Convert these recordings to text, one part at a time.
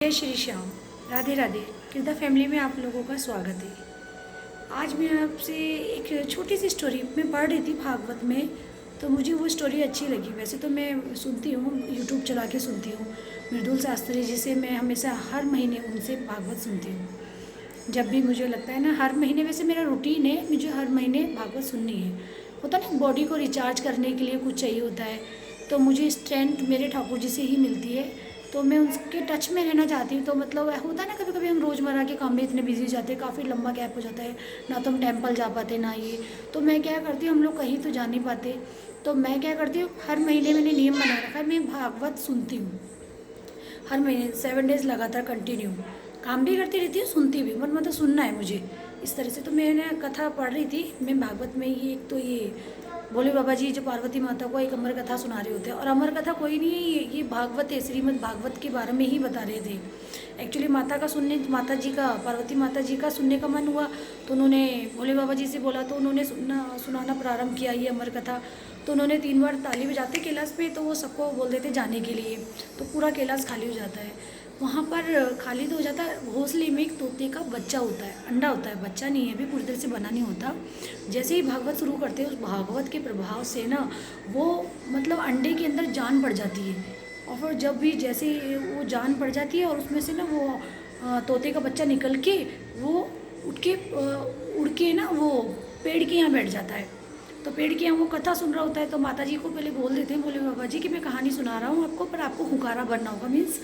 जय श्री श्याम। राधे राधे। किरदा फैमिली में आप लोगों का स्वागत है। आज मैं आपसे एक छोटी सी स्टोरी मैं पढ़ रही थी भागवत में, तो मुझे वो स्टोरी अच्छी लगी। वैसे तो मैं सुनती हूँ, यूट्यूब चला के सुनती हूँ। मृदुल शास्त्री जी से मैं हमेशा हर महीने उनसे भागवत सुनती हूँ। जब भी मुझे लगता है ना, हर महीने, वैसे मेरा रूटीन है, मुझे हर महीने भागवत सुननी है। होता ना, बॉडी को रिचार्ज करने के लिए कुछ चाहिए होता है, तो मुझे स्ट्रेंथ मेरे ठाकुर जी से ही मिलती है। तो मैं उनके टच में रहना चाहती हूँ। तो मतलब होता है ना, कभी कभी हम रोज़मर्रा के काम में इतने बिजी हो जाते हैं, काफ़ी लंबा गैप हो जाता है, ना तो हम टेम्पल जा पाते ना ये। तो मैं क्या करती हूँ, हम लोग कहीं तो जा नहीं पाते, तो मैं क्या करती हूँ, हर महीने मैंने नियम बना रखा है, मैं भागवत सुनती हूँ। हर महीने 7 डेज लगातार कंटिन्यू काम भी करती रहती हूँ, सुनती भी, मतलब सुनना है मुझे इस तरह से। तो मैंने कथा पढ़ रही थी मैं भागवत में, ये एक तो ये भोले बाबा जी जो पार्वती माता को एक अमर कथा सुना रहे होते हैं। और अमर कथा कोई नहीं है, ये भागवत है, श्रीमद् भागवत के बारे में ही बता रहे थे। एक्चुअली माता का सुनने, माता जी का, पार्वती माता जी का सुनने का मन हुआ, तो उन्होंने भोले बाबा जी से बोला, तो उन्होंने सुनाना प्रारंभ किया ये अमर कथा। तो उन्होंने 3 बार ताली बजाते कैलाश पे, तो वो सबको बोल देते जाने के लिए, तो पूरा कैलाश खाली हो जाता है। वहाँ पर खाली तो हो जाता है, घोंसले में एक तोते का बच्चा होता है, अंडा होता है, बच्चा नहीं है, अभी पूरी तरह से बना नहीं होता। जैसे ही भागवत शुरू करते हैं, उस भागवत के प्रभाव से ना वो मतलब अंडे के अंदर जान पड़ जाती है। और फिर जब भी जैसे वो जान पड़ जाती है, और उसमें से ना वो तोते का बच्चा निकल के वो उड़ के ना वो पेड़ के यहाँ बैठ जाता है। तो पेड़ के यहाँ वो कथा सुन रहा होता है, तो माता जी को पहले बोल देते हैं बोले बाबा जी कि मैं कहानी सुना रहा हूँ आपको, पर आपको हुकारा बनना होगा, मीन्स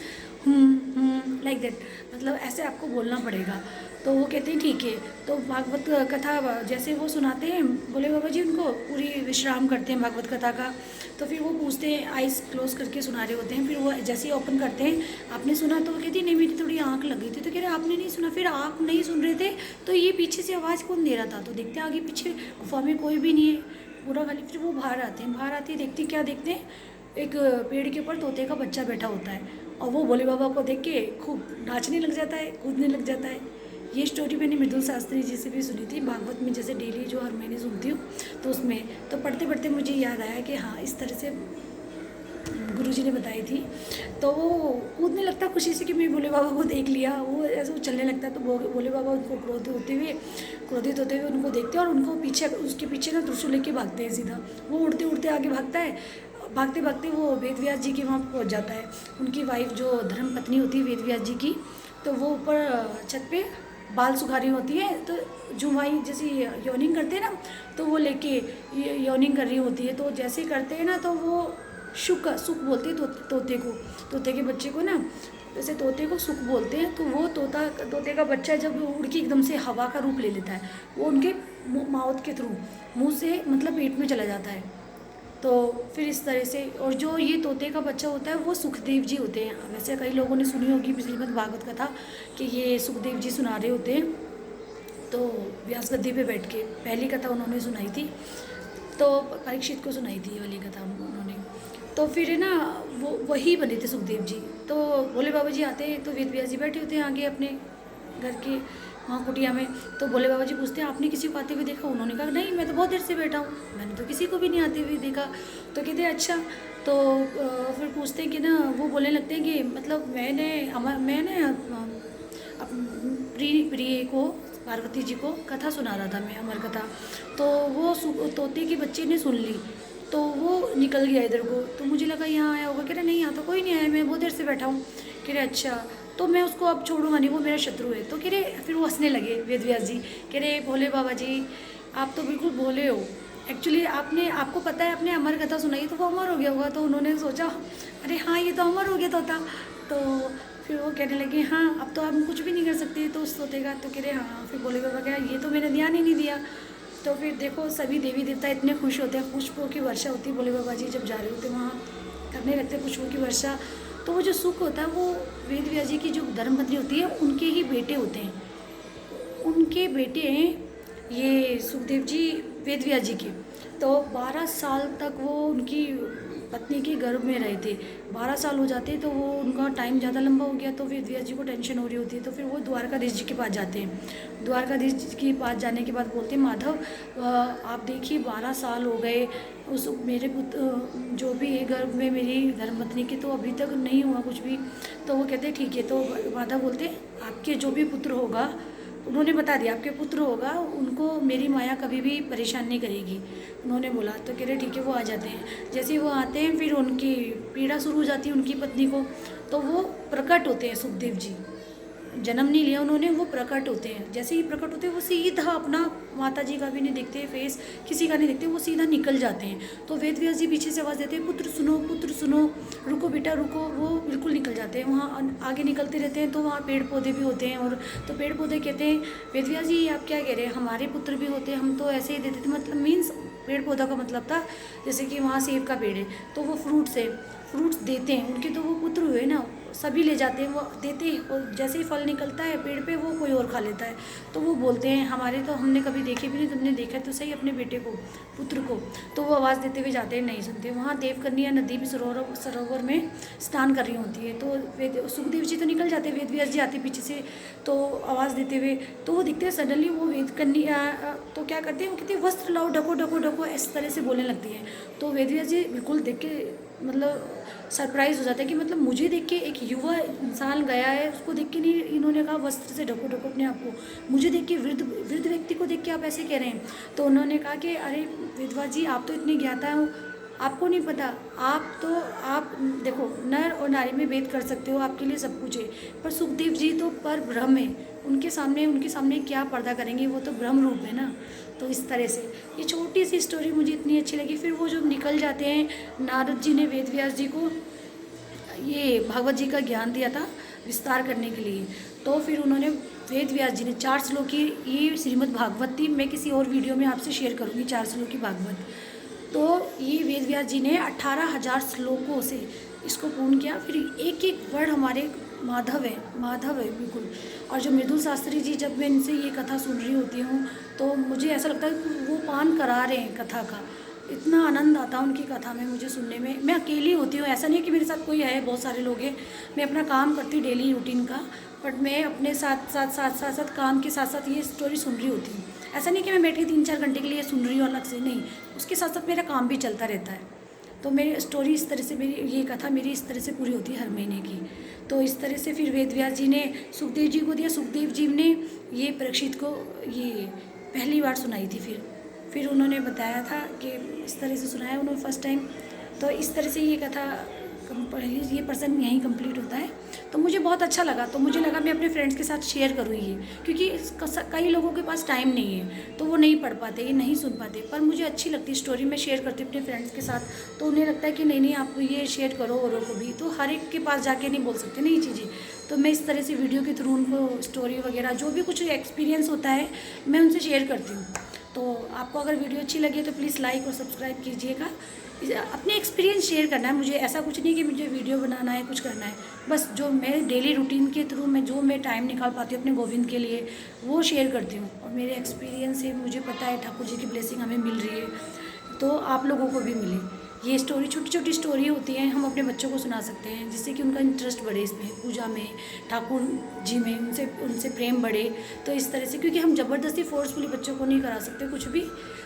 लाइक दैट, मतलब ऐसे आपको बोलना पड़ेगा। तो वो कहते हैं ठीक है। तो भागवत कथा जैसे वो सुनाते हैं बोले बाबा जी, उनको पूरी विश्राम करते हैं भागवत कथा का। तो फिर वो पूछते हैं, आइज़ क्लोज करके सुना रहे होते हैं, फिर वो जैसे ही ओपन करते हैं, आपने सुना? तो वो कहती नहीं, मेरी थोड़ी आँख लग गई थी। तो कह रहे आपने नहीं सुना? फिर आप नहीं सुन रहे थे तो ये पीछे से आवाज़ कौन दे रहा था? तो देखते आगे पीछे गुफा में कोई भी नहीं है, पूरा खाली। फिर वो बाहर आते हैं, बाहर आते ही देखते क्या देखते हैं, एक पेड़ के ऊपर तोते का बच्चा बैठा होता है, और वो भोले बाबा को देख के खूब नाचने लग जाता है, कूदने लग जाता है। ये स्टोरी मैंने मृदुल शास्त्री जी से भी सुनी थी भागवत में, जैसे डेली जो हर महीने सुनती हूँ, तो उसमें तो पढ़ते पढ़ते मुझे याद आया कि हाँ, इस तरह से गुरुजी ने बताई थी। तो वो कूदने लगता खुशी से कि मैं भोले बाबा को देख लिया, वो ऐसे वो चलने लगता है। तो भोले बाबा उनको क्रोधित होते हुए उनको देखते हैं, और उनको पीछे, उसके पीछे ना त्रिशूल लेके भागते हैं सीधा। वो उड़ते उड़ते आगे भागता है, भागते भागते वो वेद व्यास जी के वहाँ पहुँच जाता है। उनकी वाइफ जो धर्म पत्नी होती है वेद व्यास जी की, तो वो ऊपर छत पे बाल सुखा रही होती है, तो जुमाई जैसे यौनिंग करते हैं ना, तो वो लेके यौनिंग कर रही होती है। तो जैसे ही करते हैं ना, तो वो सुख बोलते हैं तोते को, तोते के बच्चे को ना, वैसे तोते को सुख बोलते हैं। तो वो तोते का बच्चा जब उड़ के एकदम से हवा का रूप ले लेता है, वो उनके माउथ के थ्रू, मुंह से मतलब पेट में चला जाता है। तो फिर इस तरह से, और जो ये तोते का बच्चा होता है वो सुखदेव जी होते हैं। वैसे कई लोगों ने सुनी होगी श्रीमद् भागवत कथा कि ये सुखदेव जी सुना रहे होते हैं, तो व्यास गद्दी पे बैठ के पहली कथा उन्होंने सुनाई थी, तो परीक्षित को सुनाई थी ये वाली कथा उन्होंने। तो फिर ना वो वही बने थे सुखदेव जी। तो भोले बाबा जी आते हैं, तो वेद व्यास जी बैठे होते हैं आगे अपने घर के वहाँ कुटिया में। तो भोले बाबा जी पूछते हैं आपने किसी को आते हुए देखा? उन्होंने कहा नहीं, मैं तो बहुत देर से बैठा हूँ, मैंने तो किसी को भी नहीं आते हुए देखा। तो कहते हैं अच्छा। तो फिर पूछते हैं कि ना, वो बोलने लगते हैं कि मतलब मैंने प्रिय को, पार्वती जी को कथा सुना रहा था मैं, अमर कथा। तो वो तोते के बच्चे ने सुन ली, तो वो निकल गया इधर को। तो मुझे लगा यहाँ आया होगा, कह रहे नहीं, यहाँ तो कोई नहीं आया, मैं बहुत देर से बैठा हूँ। कह रहे अच्छा, तो मैं उसको अब छोड़ूंगा नहीं, वो मेरा शत्रु है। तो कह रहे, फिर वो हंसने लगे वेद व्यास जी, कह रहे भोले बाबा जी आप तो बिल्कुल भोले हो। एक्चुअली आपको पता है आपने अमर कथा सुनाई, तो वो अमर हो गया होगा। तो उन्होंने सोचा अरे हाँ, ये तो अमर हो गया तोता। तो फिर वो कहने लगे हाँ, अब तो हम कुछ भी नहीं कर सकते तो उस तोते का। तो कह रहे हाँ। फिर भोले बाबा क्या, ये तो मैंने ध्यान ही नहीं दिया। तो फिर देखो, सभी देवी देवता इतने खुश होते हैं, पुष्पों की वर्षा होती है, भोले बाबा जी जब जा रहे होते वहाँ करने लगते पुष्पों की वर्षा। तो वो जो सुख होता है, वो वेद व्यास जी की जो धर्मपत्नी होती है उनके ही बेटे होते हैं, उनके बेटे हैं ये सुखदेव जी वेद व्यास जी के। तो 12 साल तक वो उनकी पत्नी के गर्भ में रहे थे। 12 साल हो जाते तो वो उनका टाइम ज़्यादा लंबा हो गया, तो फिर व्यास जी को टेंशन हो रही होती है, तो फिर वो द्वारकाधीश जी के पास जाते हैं। द्वारकाधीश जी के पास जाने के बाद बोलते हैं, माधव आप देखिए 12 साल हो गए उस मेरे पुत्र जो भी है गर्भ में मेरी धर्मपत्नी के, तो अभी तक नहीं हुआ कुछ भी। तो वो कहते हैं ठीक है। तो माधव बोलते आपके जो भी पुत्र होगा, उन्होंने बता दिया आपके पुत्र होगा, उनको मेरी माया कभी भी परेशान नहीं करेगी, उन्होंने बोला। तो कह रहे ठीक है। वो आ जाते हैं। जैसे ही वो आते हैं फिर उनकी पीड़ा शुरू हो जाती है उनकी पत्नी को, तो वो प्रकट होते हैं। सुखदेव जी जन्म नहीं लिया उन्होंने, वो प्रकट होते हैं। जैसे ही प्रकट होते हैं वो सीधा अपना, माता जी का भी नहीं देखते फेस, किसी का नहीं देखते, वो सीधा निकल जाते हैं। तो वेद व्यास जी पीछे से आवाज़ देते हैं, पुत्र सुनो, पुत्र सुनो, रुको बेटा रुको। वो बिल्कुल निकल जाते हैं। वहाँ आगे निकलते रहते हैं तो वहाँ पेड़ पौधे भी होते हैं, और तो पेड़ पौधे कहते हैं वेद व्यास जी आप क्या कह रहे हैं, हमारे पुत्र भी होते हैं, हम तो ऐसे ही देते थे। मतलब मीन्स पेड़ पौधा का मतलब था जैसे कि वहाँ सेब का पेड़ है तो वो फ्रूट्स देते हैं उनके, तो वो पुत्र हुए ना, सभी ले जाते हैं, वो देते हैं। और जैसे ही फल निकलता है पेड़ पे वो कोई और खा लेता है। तो वो बोलते हैं हमारे तो हमने कभी देखे भी नहीं, तुमने देखा तो सही अपने बेटे को, पुत्र को। तो वो आवाज़ देते हुए जाते हैं, नहीं सुनते। वहाँ देवकन्या नदी भी सरोवर में स्नान कर रही होती है। तो सुखदेव जी तो निकल जाते हैं, वेद व्यास जी आते पीछे से तो आवाज़ देते हुए। तो वो दिखते हैं सडनली वो वेद कन्या, तो क्या करते हैं वो कहते हैं वस्त्र लाओ, ढको ढको ढको, इस तरह से बोलने लगती है। तो वेद व्यास जी बिल्कुल देख के मतलब सरप्राइज़ हो जाता है कि मतलब मुझे देख के एक युवा इंसान गया है, उसको देख के नहीं इन्होंने कहा वस्त्र से ढको ढको अपने आप को, मुझे देख के वृद्ध व्यक्ति को देख के आप ऐसे कह रहे हैं। तो उन्होंने कहा कि अरे विधवा जी आप तो इतने ज्ञाता हो, आपको नहीं पता, आप देखो नर और नारी में भेद कर सकते हो, आपके लिए सब कुछ है, पर सुखदेव जी तो पर ब्रह्म है, उनके सामने क्या पर्दा करेंगे, वो तो ब्रह्म रूप है ना। तो इस तरह से ये छोटी सी स्टोरी मुझे इतनी अच्छी लगी। फिर वो जब निकल जाते हैं, नारद जी ने वेद व्यास जी को ये भागवत जी का ज्ञान दिया था विस्तार करने के लिए। तो फिर उन्होंने वेद व्यास जी ने 4 श्लोक की ये श्रीमद् भागवत थी, मैं किसी और वीडियो में आपसे शेयर करूँगी 4 श्लोक की भागवत। तो ये वेद व्यास जी ने 18,000 श्लोकों से इसको पूर्ण किया। फिर एक एक वर्ड हमारे माधव है बिल्कुल। और जो मृदुल शास्त्री जी, जब मैं इनसे ये कथा सुन रही होती हूँ तो मुझे ऐसा लगता है कि वो पान करा रहे हैं कथा का, इतना आनंद आता है उनकी कथा में मुझे सुनने में। मैं अकेली होती हूँ, ऐसा नहीं है कि मेरे साथ कोई है, बहुत सारे लोग हैं। मैं अपना काम करती हूँ डेली रूटीन का, बट मैं अपने साथ काम के साथ साथ ये स्टोरी सुन रही होती हूँ। ऐसा नहीं कि मैं बैठ के 3-4 घंटे के लिए सुन रही हूँ अलग से, नहीं, उसके साथ साथ मेरा काम भी चलता रहता है। तो मेरी स्टोरी इस तरह से, मेरी ये कथा मेरी इस तरह से पूरी होती है हर महीने की। तो इस तरह से फिर वेद व्यास जी ने सुखदेव जी को दिया, सुखदेव जी ने ये परीक्षित को ये पहली बार सुनाई थी। फिर उन्होंने बताया था कि इस तरह से सुनाया उन्होंने फर्स्ट टाइम। तो इस तरह से ये कथा ये पर्सन यहीं कंप्लीट होता है। तो मुझे बहुत अच्छा लगा, तो मुझे लगा मैं अपने फ्रेंड्स के साथ शेयर करूँ ये, क्योंकि कई लोगों के पास टाइम नहीं है तो वो नहीं पढ़ पाते, ये नहीं सुन पाते, पर मुझे अच्छी लगती स्टोरी, मैं शेयर करती हूँ अपने फ्रेंड्स के साथ। तो उन्हें लगता है कि नहीं आप ये शेयर करो औरों को भी। तो हर एक के पास जाके नहीं बोल सकते नहीं चीज़ें, तो मैं इस तरह से वीडियो के थ्रू उनको स्टोरी वगैरह जो भी कुछ एक्सपीरियंस होता है मैं उनसे शेयर करती हूँ। तो आपको अगर वीडियो अच्छी लगी तो प्लीज़ लाइक और सब्सक्राइब कीजिएगा। अपने एक्सपीरियंस शेयर करना है मुझे, ऐसा कुछ नहीं कि मुझे वीडियो बनाना है, कुछ करना है, बस जो मैं डेली रूटीन के थ्रू जो मैं टाइम निकाल पाती हूँ अपने गोविंद के लिए वो शेयर करती हूँ। और मेरे एक्सपीरियंस से मुझे पता है ठाकुर जी की ब्लेसिंग हमें मिल रही है, तो आप लोगों को भी मिले। ये स्टोरी छोटी छोटी स्टोरी होती हैं, हम अपने बच्चों को सुना सकते हैं जिससे कि उनका इंटरेस्ट बढ़े इसमें, पूजा में, ठाकुर जी में, उनसे प्रेम बढ़े। तो इस तरह से, क्योंकि हम ज़बरदस्ती फोर्सफुली बच्चों को नहीं करा सकते कुछ भी,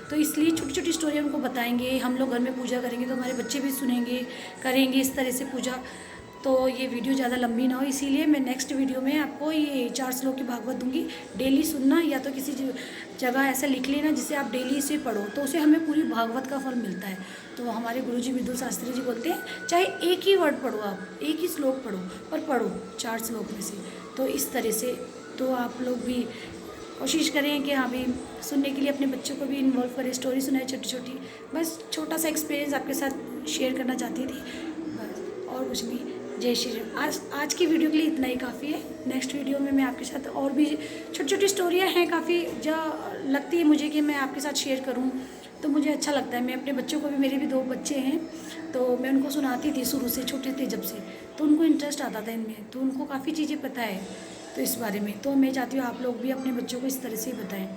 तो इसलिए छोटी छोटी स्टोरी उनको बताएंगे। हम लोग घर में पूजा करेंगे तो हमारे बच्चे भी सुनेंगे, करेंगे इस तरह से पूजा। तो ये वीडियो ज़्यादा लंबी ना हो, इसीलिए मैं नेक्स्ट वीडियो में आपको ये 4 श्लोक की भागवत दूंगी। डेली सुनना, या तो किसी जगह ऐसा लिख लेना जिसे आप डेली इसे पढ़ो, तो उसे हमें पूरी भागवत का फल मिलता है। तो हमारे गुरुजी मृदुल शास्त्री जी बोलते हैं चाहे एक ही वर्ड पढ़ो, आप एक ही श्लोक पढ़ो, पर पढ़ो 4 श्लोक में से। तो इस तरह से तो आप लोग भी कोशिश करें कि हाँ भी सुनने के लिए अपने बच्चों को भी इन्वॉल्व करें, स्टोरी सुनाए छोटी छोटी। बस छोटा सा एक्सपीरियंस आपके साथ शेयर करना चाहती थी, बस और कुछ नहीं। जय श्री राम। आज की वीडियो के लिए इतना ही काफ़ी है। नेक्स्ट वीडियो में मैं आपके साथ और भी छोटी छोटी स्टोरियाँ हैं काफ़ी, जो लगती है मुझे कि मैं आपके साथ शेयर करूं, तो मुझे अच्छा लगता है। मैं अपने बच्चों को भी, मेरे भी 2 बच्चे हैं, तो मैं उनको सुनाती थी शुरू से, छोटे थे जब से, तो उनको इंटरेस्ट आता था इनमें, तो उनको काफ़ी चीज़ें पता है तो इस बारे में। तो मैं चाहती हूँ आप लोग भी अपने बच्चों को इस तरह से ही बताएं।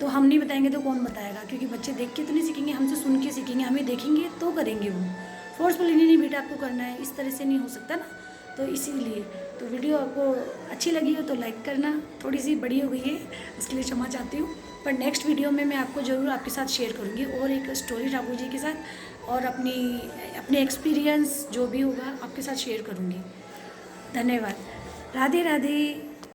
तो हम नहीं बताएंगे तो कौन बताएगा, क्योंकि बच्चे देख के तो नहीं सीखेंगे, हमसे सुन के सीखेंगे, हमें देखेंगे तो करेंगे वो। फोर्सफुली नहीं बेटा आपको करना है, इस तरह से नहीं हो सकता ना। तो इसीलिए तो वीडियो आपको अच्छी लगी हो तो लाइक करना, थोड़ी सी बड़ी हो गई है उसके लिए क्षमा चाहती हूँ, पर नेक्स्ट वीडियो में मैं आपको ज़रूर आपके साथ शेयर करूँगी और एक स्टोरी ठाकुर जी के साथ और अपनी एक्सपीरियंस जो भी होगा आपके साथ शेयर करूँगी। धन्यवाद। राधे राधे।